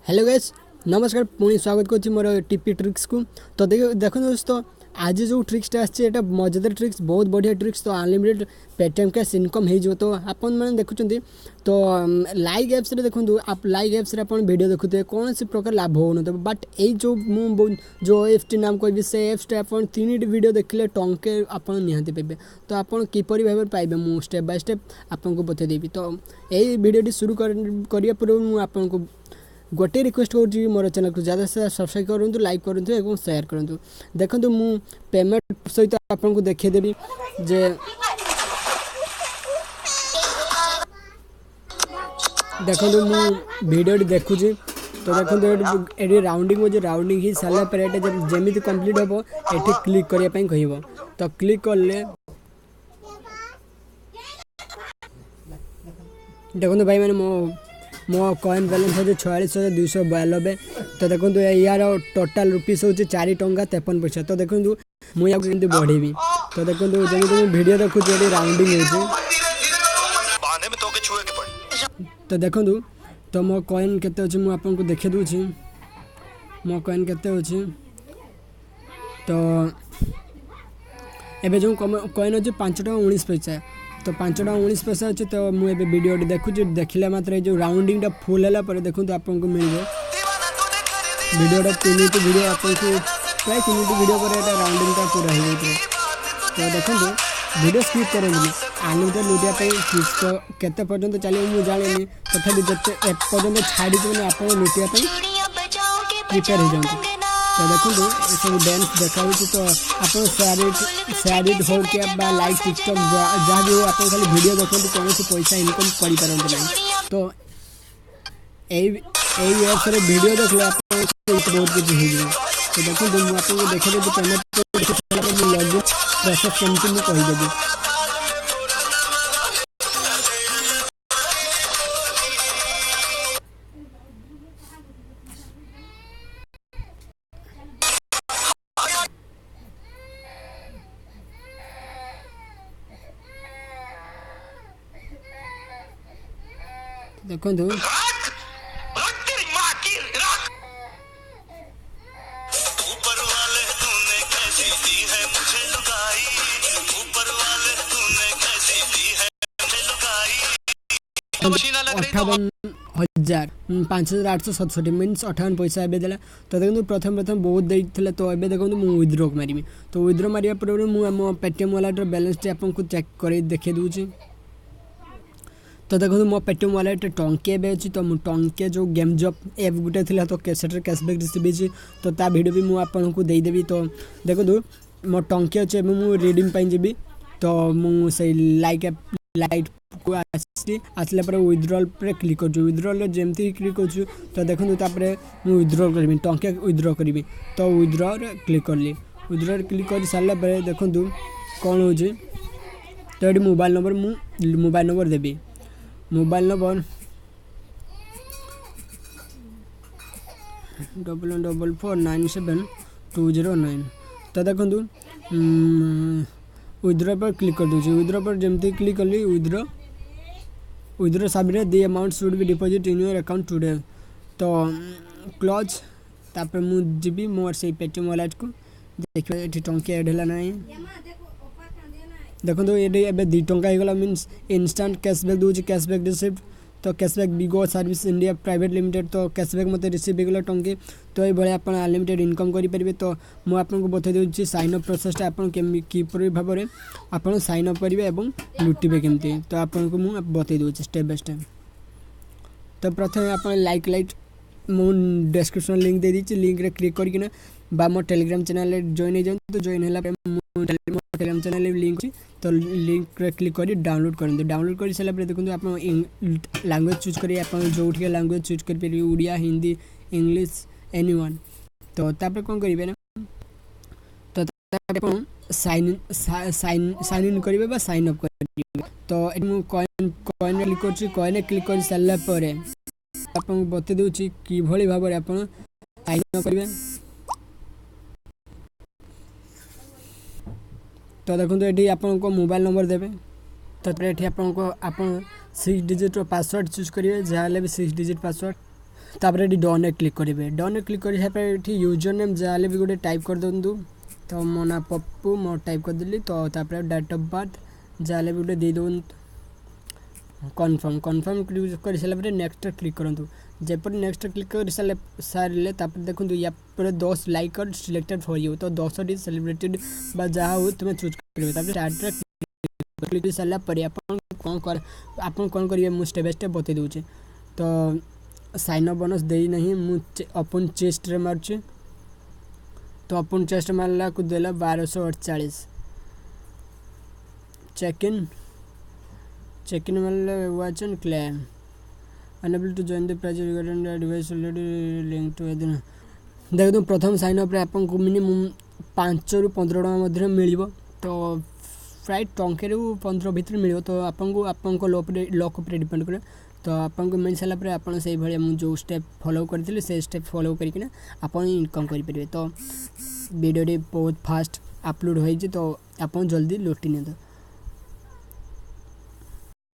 Hello guys नमस्कार पुणी स्वागत करुच्ची मोर टीपी ट्रिक्स को। तो देखो दोस्तों आज जो ट्रिक्सटा आसছে मजेदार ट्रिक्स बहुत बढ़िया ट्रिक्स। तो अनलिमिटेड पेटीएम कैश इनकम हो तो आपन मैंने देखुं तो लाइक एप्स रे देखो आप लाइक एप्स रे अपन वीडियो देखुते कौन सी प्रकार लाभ हो बट ये जो एप्स नाम कहि से एप्स अपन 3 वीडियो देखले टंके अपन निहाती पाइबे। तो अपन किपरि भाबे पाइबे मु स्टेप बाय स्टेप आपन को बते देबी। तो यही वीडियो शुरू करिया पूर्व मु आपन को गोटे रिक्वेस्ट करुँगी मोर चैनल को ज़्यादा से सब्सक्राइब करूँ लाइक करूँ और शेयर करूँ। देखो मु पेमेंट सहित आपन को देखदेवी जे देखो मु वीडियो देखुची। तो देखो ये राउंडिंग हो राउंडिंग ही सारा पर जमी कंप्लीट हम ये क्लिक करने कह। तो क्लिक कले देखो भाई मैंने मो कॉइन बैलेंस हो 46,292। तो देखो यार टोटाल रुपीस हो 4 टंका 53 पैसा। तो देखो मुझे बढ़ेबी। तो देखो जमी वीडियो देखुँ राउंडिंग हो तो देखो तो मो कॉइन केते अछि मु आपन को देखे दूची मो कॉइन केते अछि। तो एबे जो कॉइन अछि 5 टका 19 पैसा। तो 5 टका 19 पैसा अच्छे। तो मुझे वीडियो देखुची देखला मात्र जो राउंडिंग टा फुल है देखो तो आपको मिल जाए वीडियो 3 मिनट वीडियो आपको प्राय 3 मिनट वीडियो पर राउंडिंग टा पूरा हो जाए। तो देखो वीडियो स्किप करेंगे अनलिमिटेड लुटिया ट्रिक्स केते पर्यंत चलिए मुझे जानी तथापि जिते पर्यंत छाड़ी मैंने आप लुटिया प्रिपेयर हो जाए। तो देखो सब डांस देखा। तो आप शेयर इट होल्ड के लाइक टिकटॉक जहाँ भी हो आप खाली वीडियो देखो कौन सी पैसा इनकम कर। तो यही एप्स वीडियो देखले आप बहुत कुछ हो। तो देखो आपको देखे पेमेंट लॉगिन प्रोसेस कमी कहीदेवी। देखो अठावन 5,867 मीन्स 58 पैसा एबे देला। तो देखो प्रथम बहुत देते। तो एबे देखो मुझे विथड्रॉ मारी। तो विथड्रॉ मारिया पूर्व मुझे पेटीएम वालेट बैलेंस आपको चेक कर देखे दूची। तो देखो मो पेटीएम वालेट टंके एबे अछि। तो टंके जो गेम जॉब एप गुटे थिला तो कैसेटर कैशबैक रिसीव। तो ता वीडियो भी मुझे आपको देदेवी। तो देखो मो टंके अच्छे मु रिडीम पाई जीबी। तो मुझे लाइक को आसला पर विथड्रॉल पर क्लिक कर विथड्रॉल जमती क्लिक कर। तो देखो मुझे विथड्रॉ करी टंके विथड्रॉ करी। तो विथड्रॉ क्लिक करली विथड्रॉ क्लिक कर सारा पर देखो कौन हो। तो ये मोबाइल नंबर देवी मोबाइल नंबर 1144972009। तो देखो विथड्रॉ पर क्लिक कर दूसरी विथड्रॉ पर जमती क्लिक कली withdraw submit the amount should be deposit in your account today. तो क्लोज तापर मु जीबी मोर से पेटीएम वालेट को देखिए ये टंके ऐड है ना। देखो ये 2 टंका होगा मीन्स इंस्टांट कैशबैक दूसरी कैशबैक रिसिप्ट। तो कैशबैक बिगो सर्विस इंडिया प्राइवेट लिमिटेड। तो कैशबैक मत रिसीव होगा टंके। तो ये भाई आप अनलिमिटेड इनकम करेंगे। तो मुझे आपको बता दूसरी साइन अप प्रोसेसटा आपपर भाव में आप साइन अप करेंगे और लुटिबे केमती। तो आपको मुझे बता दूसरी स्टेप बाय स्टेप। तो प्रथम आप लाइक मु डिस्क्रिप्शन लिंक दे दी लिंक रे क्लिक करके बा मो टेलीग्राम चैनल जॉइन हो जाए। तो जॉइन है टेलीग्राम चैनल लिंक अच्छी। तो लिंक रे क्लिक कर डाउनलोड करेंगे। डाउनलोड कर सारा देखो आप लैंग्वेज चूज करेंगे आप जो लैंग्वेज चूज करेंगे ओडिया हिंदी इंग्लिश एनीवन। तो तापर कौन करेंगे ना तो साइन इन करेंगे साइन अप करेंगे। तो कॉइन क्लिक कर क्लिक कर सारा पर आपको बता दूसरी कि भाव में आप साइन अप करेंगे। तो देखो ये आपको मोबाइल नंबर देवे। तो ये आपको आप 6 डिजिट पासवर्ड चूज करेंगे जहाँ भी 6 डिजिट पासवर्ड। तापर ये डन क्लिक करेंगे। डन क्लिक कर सारा ये यूजर नेम जहाँ भी गोटे टाइप कर दिंतु। तो मो ना पप्पू मो टाइप करदेली। तो तापर डेट ऑफ बर्थ जहाँ भी गोटे दे दौन कन्फर्म कन्फर्म क्लिक कर सारापर नेक्स्ट क्लिक करूँ। जपर नेक्स्ट क्लिक कर सारे देखो या 10 लाइक और सिलेक्टेड फॉर यू। तो 10 सेलिब्रेटेड जहाँ हो तुम चूज कर क्लिक कर सारापर आप कौन करेंगे मुझे स्टेप बाय स्टेप बता दूचे। तो साइन अप बोनस दे नहीं मुझे अपन चेस्ट रे मार्चे। तो अपन चेस्ट मारला को देला 1248। चेक इन मारला watch and claim unable to join the prize regarding device already link to एदन। देखो प्रथम साइन अप आपको मिनिमम 5 ରୁ 15 टଙ୍କା मध्य मिल। तो प्राय टंके 15 भितर मिल। तो आपको लक उपर डिपेंड करे। तो आपको मिल सारापर आप जो स्टेप फॉलो करते से स्टेप फॉलो करके आप इनकम करेंगे। तो वीडियो बहुत फास्ट अपलोड हो तो आप जल्दी लुटि नहीं।